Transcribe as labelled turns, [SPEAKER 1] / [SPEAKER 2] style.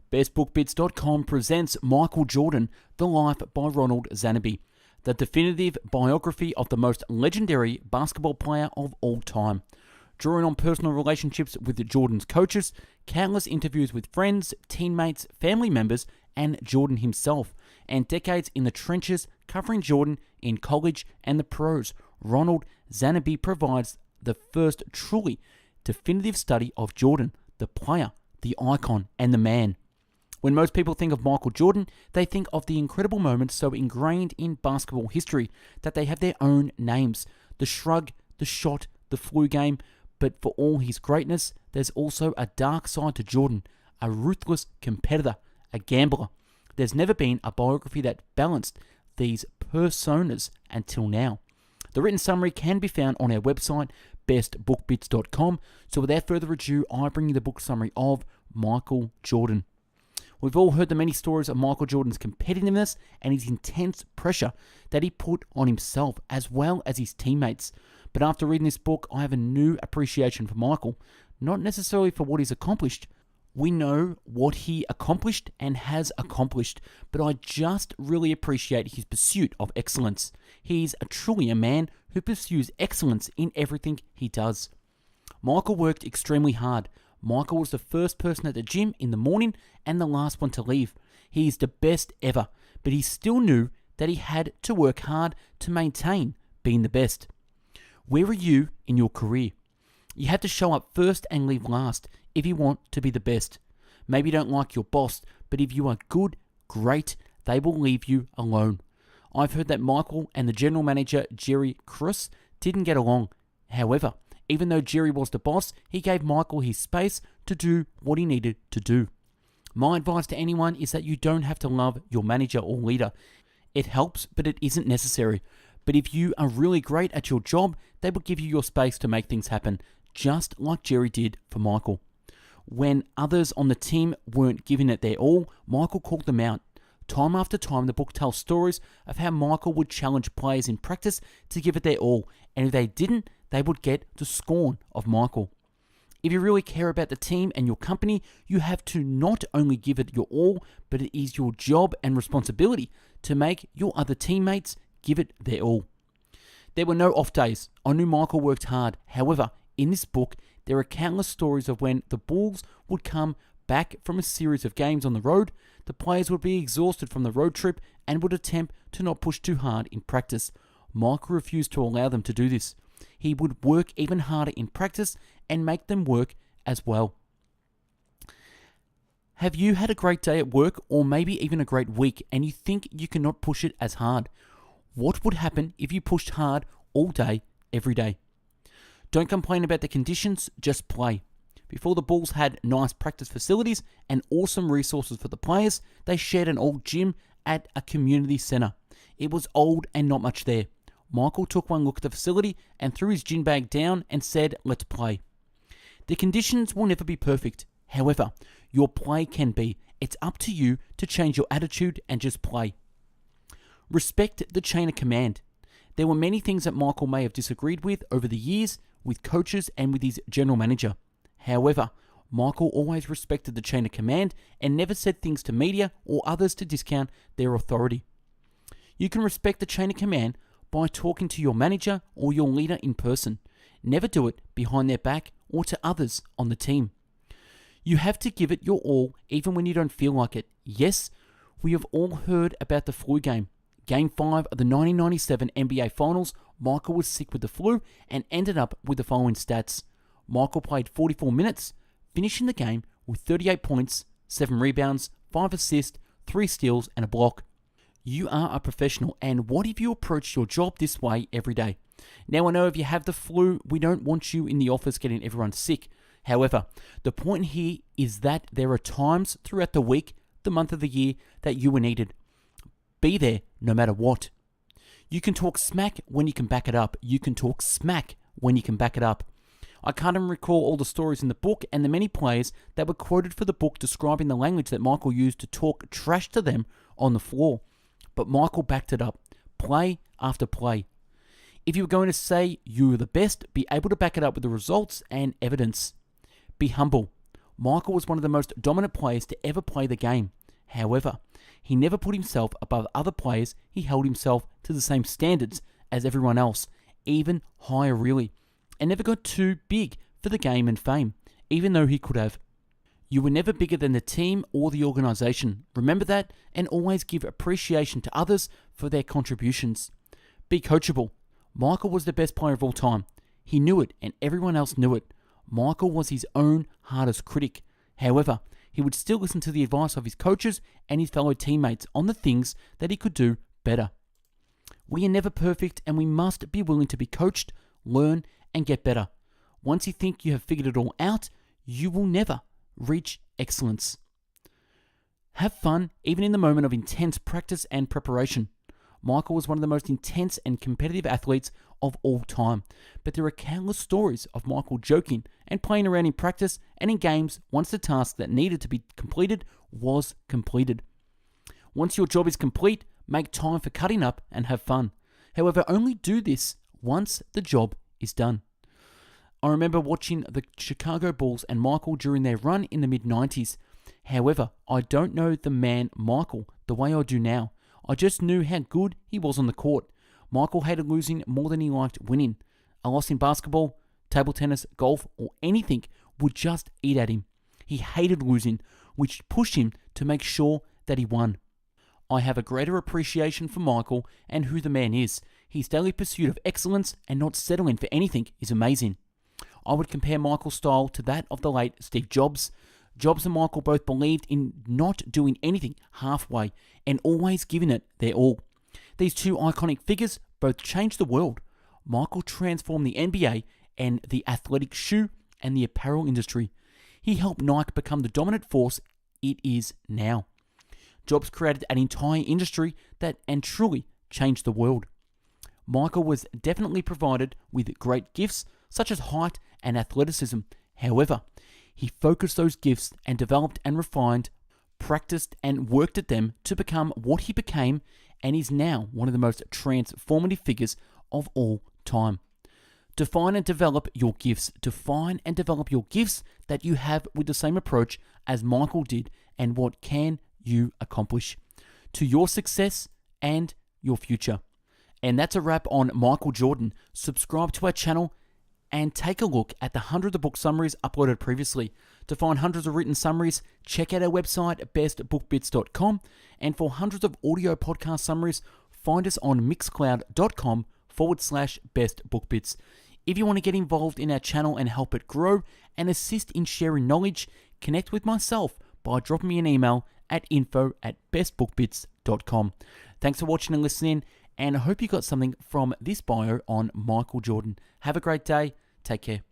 [SPEAKER 1] BestBookBits.com presents Michael Jordan, The Life by Roland Lazenby, the definitive biography of the most legendary basketball player of all time. Drawing on personal relationships with Jordan's coaches, countless interviews with friends, teammates, family members, and Jordan himself, and decades in the trenches covering Jordan in college and the pros, Roland Lazenby provides the first truly definitive study of Jordan, the player, the icon, and the man. When most people think of Michael Jordan, they think of the incredible moments so ingrained in basketball history that they have their own names. The shrug, the shot, the flu game. But for all his greatness, there's also a dark side to Jordan, a ruthless competitor, a gambler. There's never been a biography that balanced these personas until now. The written summary can be found on our website, bestbookbits.com. So without further ado, I bring you the book summary of Michael Jordan. We've all heard the many stories of Michael Jordan's competitiveness and his intense pressure that he put on himself as well as his teammates. But after reading this book, I have a new appreciation for Michael, not necessarily for what he's accomplished. We know what he accomplished and has accomplished, but I just really appreciate his pursuit of excellence. He's truly a man who pursues excellence in everything he does. Michael worked extremely hard. Michael was the first person at the gym in the morning and the last one to leave. He is the best ever, but he still knew that he had to work hard to maintain being the best. Where are you in your career? You have to show up first and leave last if you want to be the best. Maybe you don't like your boss, but if you are good, great, they will leave you alone. I've heard that Michael and the general manager, Jerry Krause, didn't get along. However, even though Jerry was the boss, he gave Michael his space to do what he needed to do. My advice to anyone is that you don't have to love your manager or leader. It helps, but it isn't necessary. But if you are really great at your job, they will give you your space to make things happen, just like Jerry did for Michael. When others on the team weren't giving it their all, Michael called them out. Time after time, the book tells stories of how Michael would challenge players in practice to give it their all, and if they didn't, they would get the scorn of Michael. If you really care about the team and your company, you have to not only give it your all, but it is your job and responsibility to make your other teammates give it their all. There were no off days. I knew Michael worked hard. However, in this book, there are countless stories of when the Bulls would come back from a series of games on the road, the players would be exhausted from the road trip and would attempt to not push too hard in practice. Michael refused to allow them to do this. He would work even harder in practice and make them work as well. Have you had a great day at work or maybe even a great week and you think you cannot push it as hard? What would happen if you pushed hard all day, every day? Don't complain about the conditions, just play. Before the Bulls had nice practice facilities and awesome resources for the players, they shared an old gym at a community center. It was old and not much there. Michael took one look at the facility and threw his gym bag down and said, "Let's play." The conditions will never be perfect. However, your play can be. It's up to you to change your attitude and just play. Respect the chain of command. There were many things that Michael may have disagreed with over the years with coaches and with his general manager. However, Michael always respected the chain of command and never said things to media or others to discount their authority. You can respect the chain of command by talking to your manager or your leader in person. Never do it behind their back or to others on the team. You have to give it your all even when you don't feel like it. Yes, we have all heard about the flu game. Game 5 of the 1997 NBA Finals, Michael was sick with the flu and ended up with the following stats. Michael played 44 minutes, finishing the game with 38 points, 7 rebounds, 5 assists, 3 steals, and a block. You are a professional, and what if you approach your job this way every day? Now I know if you have the flu, we don't want you in the office getting everyone sick. However, the point here is that there are times throughout the week, the month of the year, that you are needed. Be there no matter what. You can talk smack when you can back it up. You can talk smack when you can back it up. I can't even recall all the stories in the book and the many players that were quoted for the book describing the language that Michael used to talk trash to them on the floor. But Michael backed it up, play after play. If you were going to say you were the best, be able to back it up with the results and evidence. Be humble. Michael was one of the most dominant players to ever play the game. However, he never put himself above other players. He held himself to the same standards as everyone else, even higher really, and never got too big for the game and fame, even though he could have. You were never bigger than the team or the organization. Remember that, and always give appreciation to others for their contributions. Be coachable. Michael was the best player of all time. He knew it, and everyone else knew it. Michael was his own hardest critic. However, he would still listen to the advice of his coaches and his fellow teammates on the things that he could do better. We are never perfect, and we must be willing to be coached, learn, and get better. Once you think you have figured it all out, you will never reach excellence. Have fun, even in the moment of intense practice and preparation. Michael was one of the most intense and competitive athletes of all time, but there are countless stories of Michael joking and playing around in practice and in games once the task that needed to be completed was completed. Once your job is complete, make time for cutting up and have fun. However, only do this once the job is done. I remember watching the Chicago Bulls and Michael during their run in the mid-90s. However, I don't know the man Michael the way I do now. I just knew how good he was on the court. Michael hated losing more than he liked winning. A loss in basketball, table tennis, golf, or anything would just eat at him. He hated losing, which pushed him to make sure that he won. I have a greater appreciation for Michael and who the man is. His daily pursuit of excellence and not settling for anything is amazing. I would compare Michael's style to that of the late Steve Jobs. Jobs and Michael both believed in not doing anything halfway and always giving it their all. These two iconic figures both changed the world. Michael transformed the NBA and the athletic shoe and the apparel industry. He helped Nike become the dominant force it is now. Jobs created an entire industry that and truly changed the world. Michael was definitely provided with great gifts such as height and athleticism. However, he focused those gifts and developed and refined, practiced and worked at them to become what he became and is now one of the most transformative figures of all time. Define and develop your gifts. Define and develop your gifts that you have with the same approach as Michael did, and what can you accomplish to your success and your future. And that's a wrap on Michael Jordan. Subscribe to our channel and take a look at the hundreds of book summaries uploaded previously. To find hundreds of written summaries, check out our website, bestbookbits.com. And for hundreds of audio podcast summaries, find us on mixcloud.com/bestbookbits. If you want to get involved in our channel and help it grow and assist in sharing knowledge, connect with myself by dropping me an email at info@bestbookbits.com. Thanks for watching and listening, and I hope you got something from this bio on Michael Jordan. Have a great day. Take care.